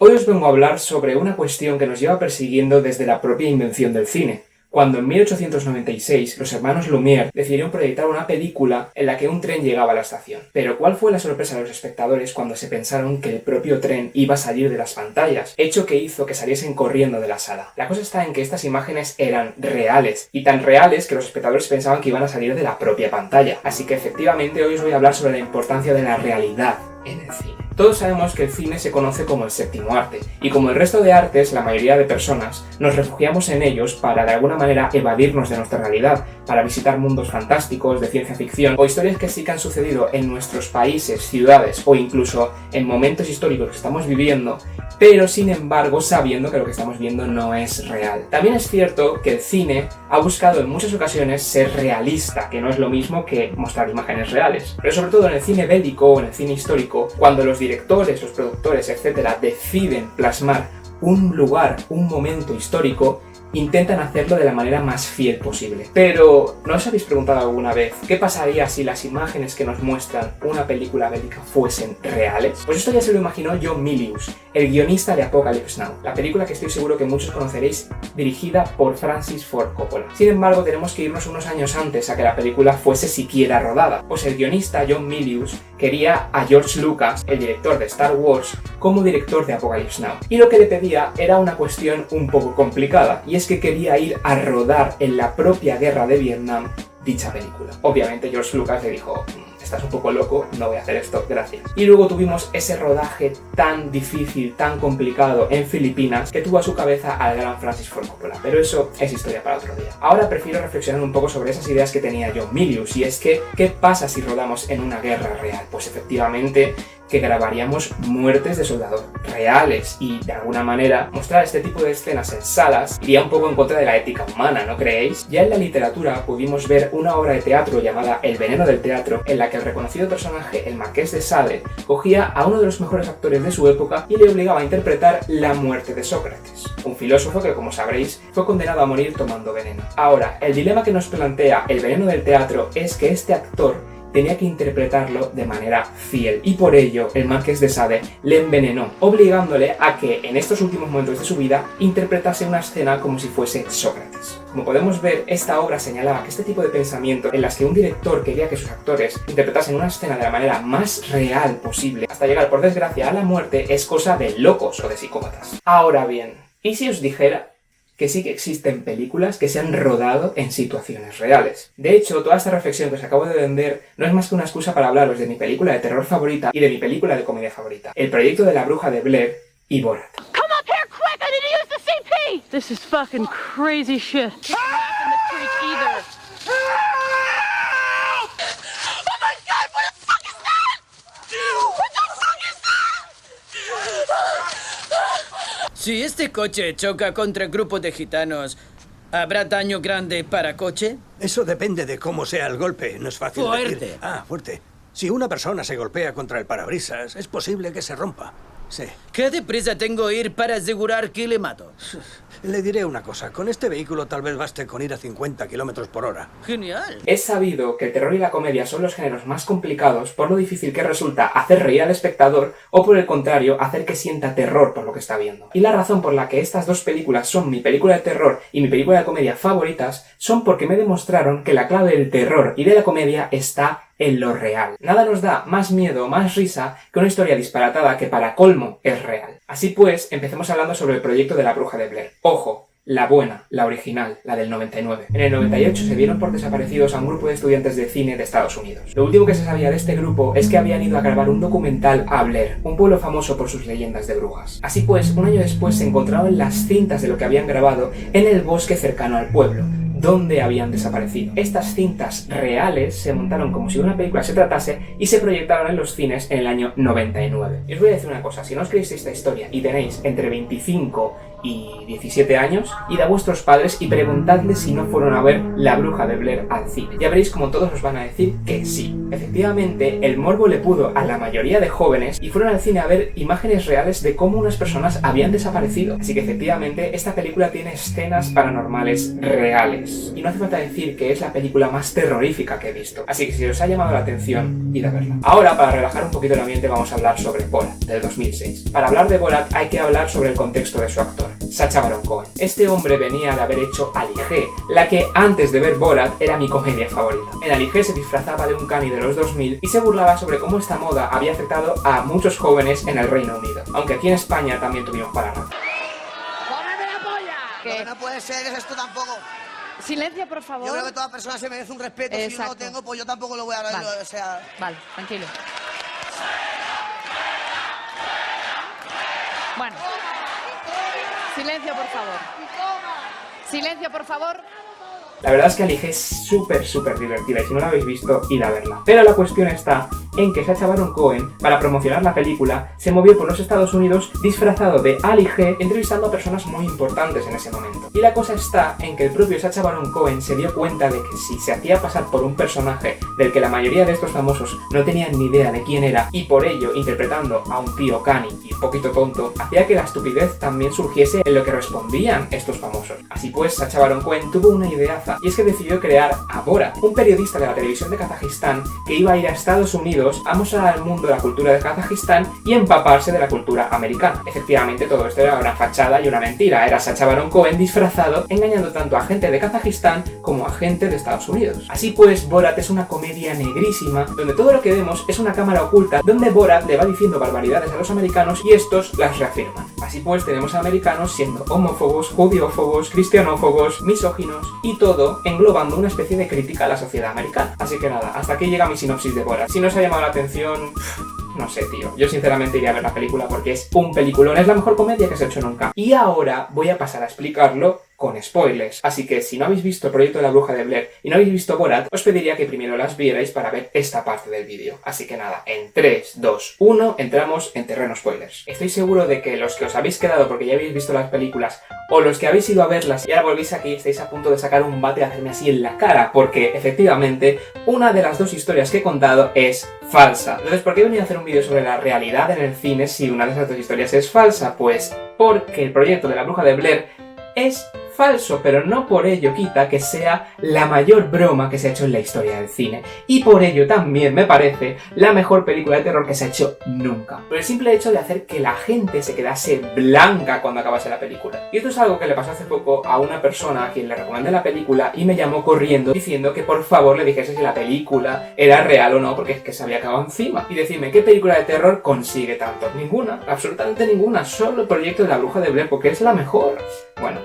Hoy os vengo a hablar sobre una cuestión que nos lleva persiguiendo desde la propia invención del cine, cuando en 1896 los hermanos Lumière decidieron proyectar una película en la que un tren llegaba a la estación. Pero ¿cuál fue la sorpresa de los espectadores cuando se pensaron que el propio tren iba a salir de las pantallas? Hecho que hizo que saliesen corriendo de la sala. La cosa está en que estas imágenes eran reales, y tan reales que los espectadores pensaban que iban a salir de la propia pantalla. Así que efectivamente hoy os voy a hablar sobre la importancia de la realidad en el cine. Todos sabemos que el cine se conoce como el séptimo arte, y como el resto de artes, la mayoría de personas nos refugiamos en ellos para de alguna manera evadirnos de nuestra realidad, para visitar mundos fantásticos, de ciencia ficción, o historias que sí que han sucedido en nuestros países, ciudades, o incluso en momentos históricos que estamos viviendo, pero sin embargo sabiendo que lo que estamos viendo no es real. También es cierto que el cine ha buscado en muchas ocasiones ser realista, que no es lo mismo que mostrar imágenes reales. Pero sobre todo en el cine bélico o en el cine histórico, cuando los directores, los productores, etcétera, deciden plasmar un lugar, un momento histórico, intentan hacerlo de la manera más fiel posible. Pero, ¿no os habéis preguntado alguna vez qué pasaría si las imágenes que nos muestran una película bélica fuesen reales? Pues esto ya se lo imaginó John Milius, el guionista de Apocalypse Now, la película que estoy seguro que muchos conoceréis, dirigida por Francis Ford Coppola. Sin embargo, tenemos que irnos unos años antes a que la película fuese siquiera rodada, pues el guionista John Milius quería a George Lucas, el director de Star Wars, como director de Apocalypse Now. Y lo que le pedía era una cuestión un poco complicada, y es que quería ir a rodar en la propia guerra de Vietnam dicha película. Obviamente George Lucas le dijo: estás un poco loco, no voy a hacer esto, gracias. Y luego tuvimos ese rodaje tan difícil, tan complicado en Filipinas, que tuvo a su cabeza al gran Francis Ford Coppola. Pero eso es historia para otro día. Ahora prefiero reflexionar un poco sobre esas ideas que tenía John Milius, y es que, ¿qué pasa si rodamos en una guerra real? Pues efectivamente que grabaríamos muertes de soldados reales, y de alguna manera mostrar este tipo de escenas en salas iría un poco en contra de la ética humana, ¿no creéis? Ya en la literatura pudimos ver una obra de teatro llamada El veneno del teatro, en la que el reconocido personaje, el Marqués de Sade, cogía a uno de los mejores actores de su época y le obligaba a interpretar la muerte de Sócrates, un filósofo que, como sabréis, fue condenado a morir tomando veneno. Ahora, el dilema que nos plantea El veneno del teatro es que este actor tenía que interpretarlo de manera fiel, y por ello el Marqués de Sade le envenenó, obligándole a que en estos últimos momentos de su vida interpretase una escena como si fuese Sócrates. Como podemos ver, esta obra señalaba que este tipo de pensamiento, en las que un director quería que sus actores interpretasen una escena de la manera más real posible, hasta llegar por desgracia a la muerte, es cosa de locos o de psicópatas. Ahora bien, ¿y si os dijera que sí que existen películas que se han rodado en situaciones reales? De hecho, toda esta reflexión que os acabo de vender no es más que una excusa para hablaros de mi película de terror favorita y de mi película de comedia favorita, El proyecto de la bruja de Blair y Borat. Come up here quick! I need to use the CP! This is fucking crazy shit. Can't laugh in the creek either. Oh my god, what the fuck is that? What the fuck is that? Si este coche choca contra el grupo de gitanos, ¿habrá daño grande para coche? Eso depende de cómo sea el golpe, no es fácil Fuerte. decir. Fuerte. Si una persona se golpea contra el parabrisas, es posible que se rompa. Sí. ¿Qué deprisa tengo ir para asegurar que le mato? Le diré una cosa, con este vehículo tal vez baste con ir a 50 kilómetros por hora. Genial. Es sabido que el terror y la comedia son los géneros más complicados por lo difícil que resulta hacer reír al espectador, o por el contrario, hacer que sienta terror por lo que está viendo. Y la razón por la que estas dos películas son mi película de terror y mi película de comedia favoritas son porque me demostraron que la clave del terror y de la comedia está en lo real. Nada nos da más miedo o más risa que una historia disparatada que, para colmo, es real. Así pues, empecemos hablando sobre el proyecto de la bruja de Blair. Ojo, la buena, la original, la del 99. En el 98 se dieron por desaparecidos a un grupo de estudiantes de cine de Estados Unidos. Lo último que se sabía de este grupo es que habían ido a grabar un documental a Blair, un pueblo famoso por sus leyendas de brujas. Así pues, un año después se encontraron las cintas de lo que habían grabado en el bosque cercano al pueblo, donde habían desaparecido. Estas cintas reales se montaron como si una película se tratase y se proyectaron en los cines en el año 99. Y os voy a decir una cosa, si no os creéis esta historia y tenéis entre 25 y 17 años, id a vuestros padres y preguntadles si no fueron a ver La Bruja de Blair al cine. Ya veréis como todos os van a decir que sí. Efectivamente, el morbo le pudo a la mayoría de jóvenes y fueron al cine a ver imágenes reales de cómo unas personas habían desaparecido. Así que efectivamente, esta película tiene escenas paranormales reales. Y no hace falta decir que es la película más terrorífica que he visto. Así que si os ha llamado la atención, id a verla. Ahora, para relajar un poquito el ambiente, vamos a hablar sobre Borat, del 2006. Para hablar de Borat hay que hablar sobre el contexto de su actor, Sacha Baron Cohen. Este hombre venía de haber hecho Ali G, la que antes de ver Borat era mi comedia favorita. En Ali G se disfrazaba de un cani de los 2000 y se burlaba sobre cómo esta moda había afectado a muchos jóvenes en el Reino Unido. Aunque aquí en España también tuvimos para nada. ¡Cómeme la polla! Lo que no puede ser es esto tampoco. Silencio, por favor. Yo creo que toda persona se merece un respeto. Si no lo tengo, pues yo tampoco lo voy a dar. Vale. O sea... Vale, tranquilo. Bueno. Silencio, por favor. Silencio, por favor. La verdad es que Ali G es súper divertida y si no la habéis visto, id a verla. Pero la cuestión está en que Sacha Baron Cohen, para promocionar la película, se movió por los Estados Unidos disfrazado de Ali G, entrevistando a personas muy importantes en ese momento. Y la cosa está en que el propio Sacha Baron Cohen se dio cuenta de que si se hacía pasar por un personaje del que la mayoría de estos famosos no tenían ni idea de quién era, y por ello interpretando a un tío cani y un poquito tonto, hacía que la estupidez también surgiese en lo que respondían estos famosos. Así pues, Sacha Baron Cohen tuvo una ideaza, y es que decidió crear a Borat, un periodista de la televisión de Kazajistán que iba a ir a Estados Unidos a mostrar al mundo la cultura de Kazajistán y empaparse de la cultura americana. Efectivamente, todo esto era una fachada y una mentira. Era Sacha Baron Cohen disfrazado, engañando tanto a gente de Kazajistán como a gente de Estados Unidos. Así pues, Borat es una comedia negrísima, donde todo lo que vemos es una cámara oculta, donde Borat le va diciendo barbaridades a los americanos y estos las reafirman. Así pues, tenemos a americanos siendo homófobos, judiófobos, cristianófobos, misóginos y todo englobando una especie de crítica a la sociedad americana. Así que nada, hasta aquí llega mi sinopsis de Borat. Si no os ha llamado la atención, no sé, tío. Yo sinceramente iría a ver la película porque es un peliculón, es la mejor comedia que se ha hecho nunca. Y ahora voy a pasar a explicarlo con spoilers. Así que si no habéis visto el proyecto de La Bruja de Blair y no habéis visto Borat, os pediría que primero las vierais para ver esta parte del vídeo. Así que nada, en 3, 2, 1, entramos en terreno spoilers. Estoy seguro de que los que os habéis quedado porque ya habéis visto las películas, o los que habéis ido a verlas y ahora volvéis aquí, estáis a punto de sacar un bate y hacerme así en la cara, porque efectivamente una de las dos historias que he contado es falsa. Entonces, ¿por qué he venido a hacer un vídeo sobre la realidad en el cine si una de esas dos historias es falsa? Pues porque el proyecto de La Bruja de Blair es falso, pero no por ello quita que sea la mayor broma que se ha hecho en la historia del cine. Y por ello también me parece la mejor película de terror que se ha hecho nunca. Por el simple hecho de hacer que la gente se quedase blanca cuando acabase la película. Y esto es algo que le pasó hace poco a una persona a quien le recomendé la película y me llamó corriendo diciendo que por favor le dijese si la película era real o no, porque es que se había acabado encima. Y decirme, ¿qué película de terror consigue tanto? Ninguna, absolutamente ninguna. Solo el proyecto de La Bruja de Blair, porque es la mejor. Bueno,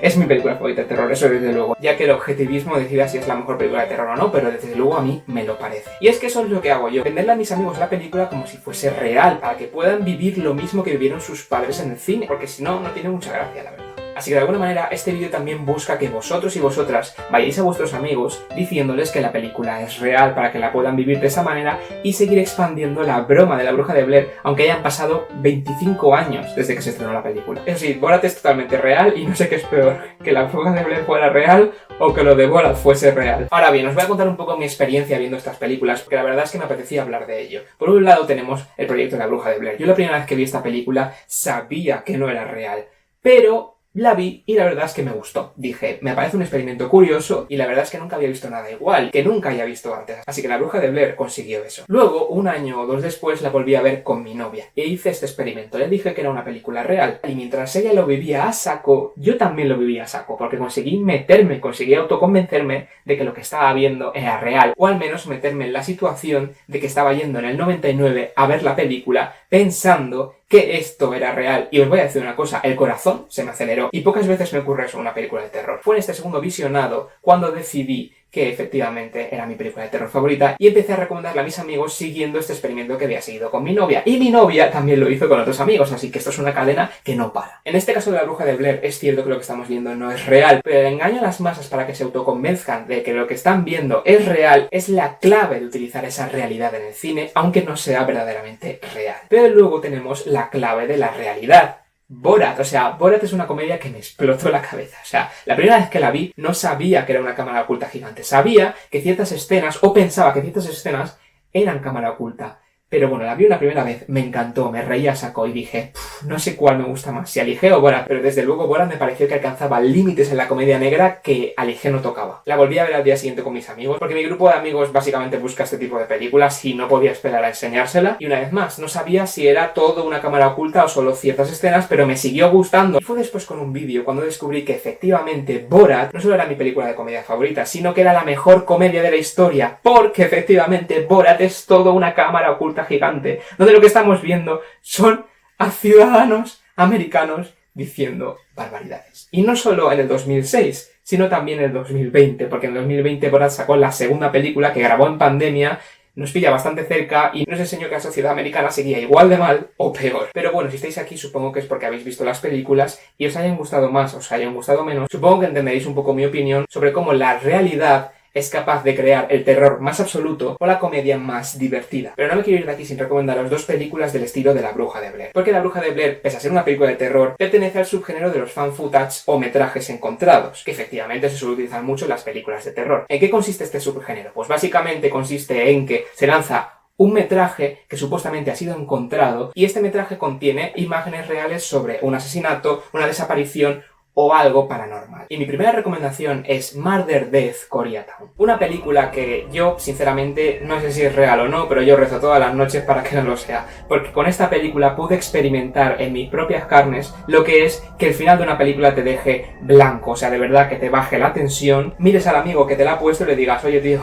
es mi película favorita de terror, eso desde luego, ya que el objetivismo decida si es la mejor película de terror o no, pero desde luego a mí me lo parece. Y es que eso es lo que hago yo, venderle a mis amigos la película como si fuese real, para que puedan vivir lo mismo que vivieron sus padres en el cine, porque si no, no tiene mucha gracia, la verdad. Así que de alguna manera este vídeo también busca que vosotros y vosotras vayáis a vuestros amigos diciéndoles que la película es real para que la puedan vivir de esa manera y seguir expandiendo la broma de La Bruja de Blair, aunque hayan pasado 25 años desde que se estrenó la película. Eso sí, Borat es totalmente real y no sé qué es peor, que La Bruja de Blair fuera real o que lo de Borat fuese real. Ahora bien, os voy a contar un poco mi experiencia viendo estas películas, porque la verdad es que me apetecía hablar de ello. Por un lado tenemos el proyecto de La Bruja de Blair. Yo la primera vez que vi esta película sabía que no era real, pero la vi y la verdad es que me gustó. Dije, me parece un experimento curioso y la verdad es que nunca había visto nada igual, que nunca había visto antes. Así que La Bruja de Blair consiguió eso. Luego, un año o dos después, la volví a ver con mi novia e hice este experimento. Le dije que era una película real y mientras ella lo vivía a saco, yo también lo vivía a saco, porque conseguí meterme, conseguí autoconvencerme de que lo que estaba viendo era real, o al menos meterme en la situación de que estaba yendo en el 99 a ver la película pensando que esto era real. Y os voy a decir una cosa, el corazón se me aceleró y pocas veces me ocurre eso en una película de terror. Fue en este segundo visionado cuando decidí que efectivamente era mi película de terror favorita y empecé a recomendarla a mis amigos siguiendo este experimento que había seguido con mi novia. Y mi novia también lo hizo con otros amigos, así que esto es una cadena que no para. En este caso de La Bruja de Blair es cierto que lo que estamos viendo no es real, pero el engaño a las masas para que se autoconvenzcan de que lo que están viendo es real es la clave de utilizar esa realidad en el cine, aunque no sea verdaderamente real. Pero luego tenemos la clave de la realidad, Borat. O sea, Borat es una comedia que me explotó la cabeza. O sea, la primera vez que la vi no sabía que era una cámara oculta gigante. Sabía que ciertas escenas, o pensaba que ciertas escenas eran cámara oculta. Pero bueno, la vi una primera vez, me encantó, me reía a saco y dije, no sé cuál me gusta más, si Alige o Borat, pero desde luego Borat me pareció que alcanzaba límites en la comedia negra que Alige no tocaba. La volví a ver al día siguiente con mis amigos, porque mi grupo de amigos básicamente busca este tipo de películas y no podía esperar a enseñársela. Y una vez más, no sabía si era todo una cámara oculta o solo ciertas escenas, pero me siguió gustando. Y fue después con un vídeo cuando descubrí que efectivamente Borat no solo era mi película de comedia favorita, sino que era la mejor comedia de la historia, porque efectivamente Borat es todo una cámara oculta gigante, donde lo que estamos viendo son a ciudadanos americanos diciendo barbaridades. Y no solo en el 2006, sino también en el 2020, porque en el 2020 Borat sacó la segunda película que grabó en pandemia, nos pilla bastante cerca y nos enseñó que la sociedad americana seguía igual de mal o peor. Pero bueno, si estáis aquí supongo que es porque habéis visto las películas y os hayan gustado más, os hayan gustado menos. Supongo que entenderéis un poco mi opinión sobre cómo la realidad es capaz de crear el terror más absoluto o la comedia más divertida. Pero no me quiero ir de aquí sin recomendaros dos películas del estilo de La Bruja de Blair. Porque La Bruja de Blair, pese a ser una película de terror, pertenece al subgénero de los fan footage o metrajes encontrados, que efectivamente se suele utilizar mucho en las películas de terror. ¿En qué consiste este subgénero? Pues básicamente consiste en que se lanza un metraje que supuestamente ha sido encontrado y este metraje contiene imágenes reales sobre un asesinato, una desaparición o algo paranormal. Y mi primera recomendación es Murder Death Koreatown. Una película que yo, sinceramente, no sé si es real o no, pero yo rezo todas las noches para que no lo sea. Porque con esta película pude experimentar en mis propias carnes lo que es que el final de una película te deje blanco. O sea, de verdad, que te baje la tensión, mires al amigo que te la ha puesto y le digas, oye tío,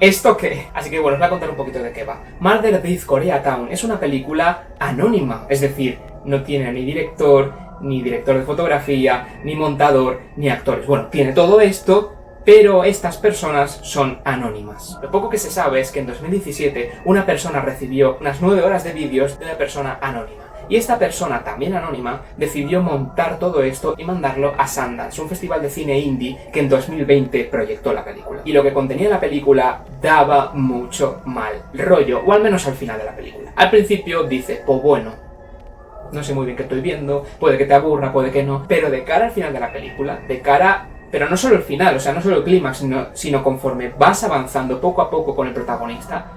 ¿esto qué? Así que bueno, os voy a contar un poquito de qué va. Murder Death Koreatown es una película anónima. Es decir, no tiene ni director, ni director de fotografía, ni montador, ni actores. Bueno, tiene todo esto, pero estas personas son anónimas. Lo poco que se sabe es que en 2017 una persona recibió unas 9 horas de vídeos de una persona anónima. Y esta persona, también anónima, decidió montar todo esto y mandarlo a Sundance, un festival de cine indie que en 2020 proyectó la película. Y lo que contenía la película daba mucho mal rollo, o al menos al final de la película. Al principio dice, pues bueno, no sé muy bien qué estoy viendo, puede que te aburra, puede que no, pero de cara al final de la película, pero no solo el final, o sea, no solo el clímax, sino conforme vas avanzando poco a poco con el protagonista,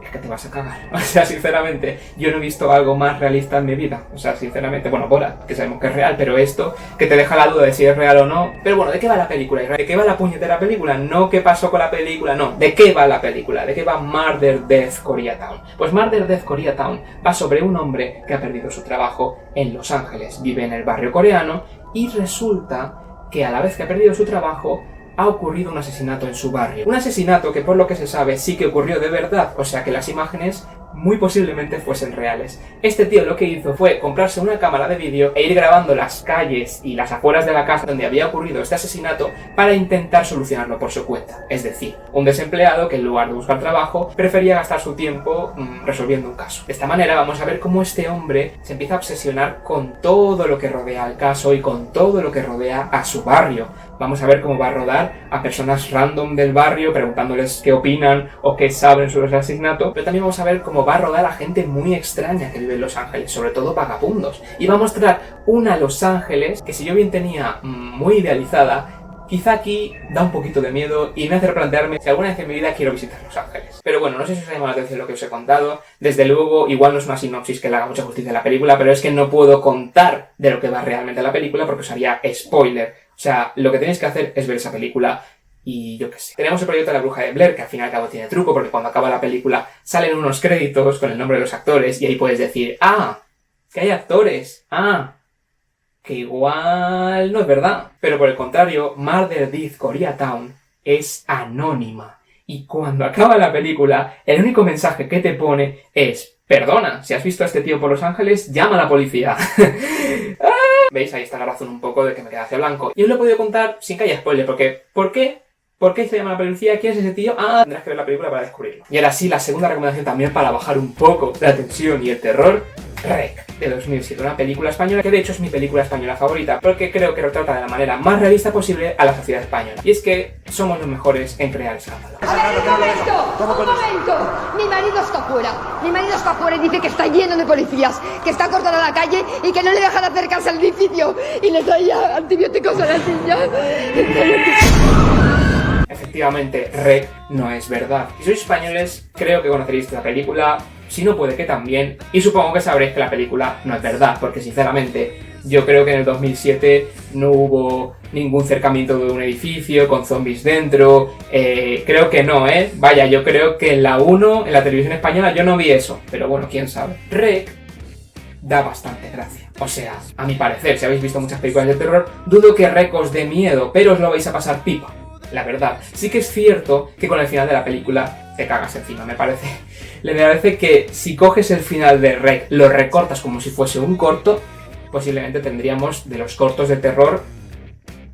es que te vas a cagar. O sea, sinceramente, yo no he visto algo más realista en mi vida. O sea, sinceramente, bueno, Borat, que sabemos que es real, pero esto, que te deja la duda de si es real o no. Pero bueno, ¿de qué va la película? ¿De qué va la puñetera película? No qué pasó con la película, no. ¿De qué va la película? ¿De qué va Murder Death Koreatown? Pues Murder Death Koreatown va sobre un hombre que ha perdido su trabajo en Los Ángeles. Vive en el barrio coreano y resulta que a la vez que ha perdido su trabajo, ha ocurrido un asesinato en su barrio. Un asesinato que, por lo que se sabe, sí que ocurrió de verdad, o sea que las imágenes muy posiblemente fuesen reales. Este tío lo que hizo fue comprarse una cámara de vídeo e ir grabando las calles y las afueras de la casa donde había ocurrido este asesinato para intentar solucionarlo por su cuenta. Es decir, un desempleado que en lugar de buscar trabajo prefería gastar su tiempo resolviendo un caso. De esta manera vamos a ver cómo este hombre se empieza a obsesionar con todo lo que rodea al caso y con todo lo que rodea a su barrio. Vamos a ver cómo va a rodar a personas random del barrio preguntándoles qué opinan o qué saben sobre el asesinato, pero también vamos a ver cómo va a rodar a gente muy extraña que vive en Los Ángeles, sobre todo vagabundos. Y va a mostrar una Los Ángeles que, si yo bien tenía muy idealizada, quizá aquí da un poquito de miedo y me hace replantearme si alguna vez en mi vida quiero visitar Los Ángeles. Pero bueno, no sé si os ha llamado la atención lo que os he contado. Desde luego, igual no es una sinopsis que le haga mucha justicia a la película, pero es que no puedo contar de lo que va realmente la película porque os haría spoiler. O sea, lo que tenéis que hacer es ver esa película y yo qué sé. Tenemos el proyecto de La Bruja de Blair, que al fin y al cabo tiene truco, porque cuando acaba la película salen unos créditos con el nombre de los actores y ahí puedes decir, ¡ah! Que hay actores. ¡Ah! Que igual no es verdad. Pero por el contrario, Murder Death Koreatown es anónima. Y cuando acaba la película, el único mensaje que te pone es, perdona, si has visto a este tío por Los Ángeles, llama a la policía. ¿Veis? Ahí está la razón un poco de que me quedé hacia blanco. Y os lo he podido contar sin que haya spoiler, porque ¿por qué? ¿Por qué se llama la policía? ¿Quién es ese tío? Ah, tendrás que ver la película para descubrirlo. Y ahora sí, la segunda recomendación también para bajar un poco la tensión y el terror. REC. de 2007, una película española que de hecho es mi película española favorita, porque creo que retrata de la manera más realista posible a la sociedad española. Y es que somos los mejores en crear escándalo. A ver, un momento. Mi marido está fuera. Mi marido está fuera y dice que está lleno de policías, que está cortada la calle y que no le dejan acercarse al edificio. Y le traía antibióticos a la niña. Efectivamente, REC no es verdad. Si sois españoles, creo que conoceréis esta película, si no puede que también, y supongo que sabréis que la película no es verdad, porque sinceramente yo creo que en el 2007 no hubo ningún cercamiento de un edificio con zombies dentro, creo que no, vaya, yo creo que en la 1, en la televisión española, yo no vi eso, pero bueno, quién sabe. REC da bastante gracia. O sea, a mi parecer, si habéis visto muchas películas de terror, dudo que REC os dé miedo, pero os lo vais a pasar pipa. La verdad, sí que es cierto que con el final de la película te cagas encima, me parece. Me parece que si coges el final de REC, lo recortas como si fuese un corto, posiblemente tendríamos de los cortos de terror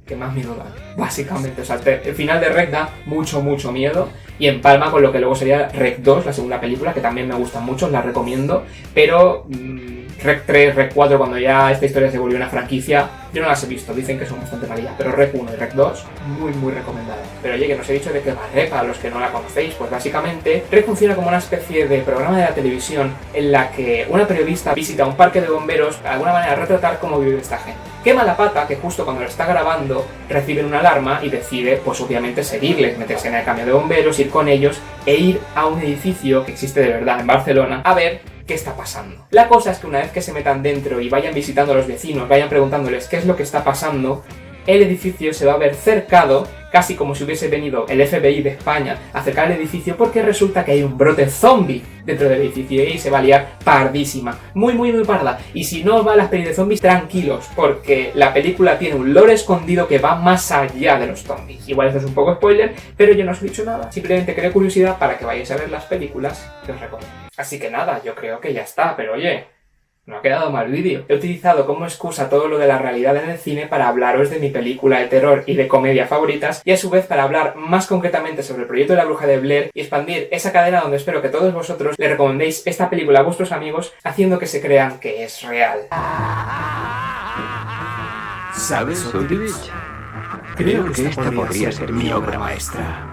que más miedo dan, básicamente. O sea, el final de REC da mucho miedo y empalma con lo que luego sería REC 2, la segunda película, que también me gusta mucho, os la recomiendo, pero REC 3, REC 4, cuando ya esta historia se volvió una franquicia, yo no las he visto, dicen que son bastante malillas, pero REC 1 y REC 2, muy recomendadas. Pero oye, que no os he dicho de qué va REC, para los que no la conocéis, pues básicamente REC funciona como una especie de programa de la televisión en la que una periodista visita un parque de bomberos para de alguna manera retratar cómo vive esta gente. Qué mala pata que justo cuando lo está grabando reciben una alarma y decide, pues obviamente, seguirles, meterse en el camión de bomberos, ir con ellos e ir a un edificio que existe de verdad en Barcelona a ver qué está pasando. La cosa es que una vez que se metan dentro y vayan visitando a los vecinos, vayan preguntándoles qué es lo que está pasando, el edificio se va a ver cercado, casi como si hubiese venido el FBI de España a cercar el edificio, porque resulta que hay un brote zombie dentro del edificio y se va a liar pardísima. Muy parda. Y si no os va las pelis de zombies, tranquilos, porque la película tiene un lore escondido que va más allá de los zombies. Igual esto es un poco spoiler, pero yo no os he dicho nada. Simplemente creo curiosidad para que vayáis a ver las películas que os recomiendo. Así que nada, yo creo que ya está, pero oye, no ha quedado mal vídeo. He utilizado como excusa todo lo de la realidad en el cine para hablaros de mi película de terror y de comedia favoritas, y a su vez para hablar más concretamente sobre el proyecto de la Bruja de Blair y expandir esa cadena donde espero que todos vosotros le recomendéis esta película a vuestros amigos, haciendo que se crean que es real. ¿Sabes, Otis? Creo que esta podría ser mi obra maestra.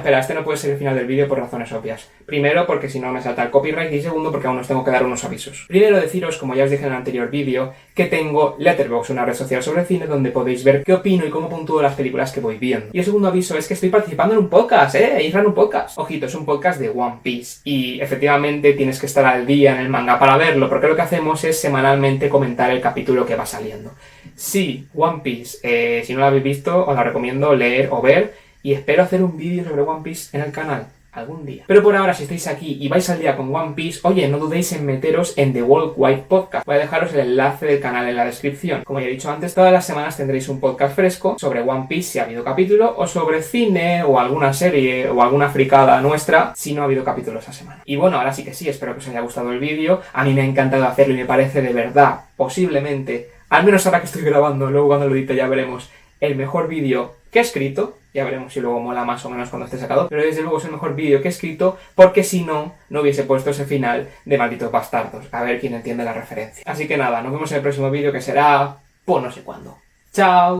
Espera, este no puede ser el final del vídeo por razones obvias. Primero, porque si no me salta el copyright, y segundo, porque aún os tengo que dar unos avisos. Primero, deciros, como ya os dije en el anterior vídeo, que tengo Letterboxd, una red social sobre cine donde podéis ver qué opino y cómo puntúo las películas que voy viendo. Y el segundo aviso es que estoy participando en un podcast, Isran, un podcast. Ojito, es un podcast de One Piece y efectivamente tienes que estar al día en el manga para verlo, porque lo que hacemos es semanalmente comentar el capítulo que va saliendo. Sí, One Piece, si no lo habéis visto, os la recomiendo leer o ver. Y espero hacer un vídeo sobre One Piece en el canal algún día. Pero por ahora, si estáis aquí y vais al día con One Piece, oye, no dudéis en meteros en The Worldwide Podcast. Voy a dejaros el enlace del canal en la descripción. Como ya he dicho antes, todas las semanas tendréis un podcast fresco sobre One Piece si ha habido capítulo, o sobre cine, o alguna serie, o alguna fricada nuestra si no ha habido capítulo esa semana. Y bueno, ahora sí que sí, espero que os haya gustado el vídeo. A mí me ha encantado hacerlo y me parece de verdad, posiblemente, al menos ahora que estoy grabando, luego cuando lo edite ya veremos, el mejor vídeo que he escrito. Ya veremos si luego mola más o menos cuando esté sacado, pero desde luego es el mejor vídeo que he escrito, porque si no, no hubiese puesto ese final de Malditos Bastardos. A ver quién entiende la referencia. Así que nada, nos vemos en el próximo vídeo, que será, pues no sé cuándo. ¡Chao!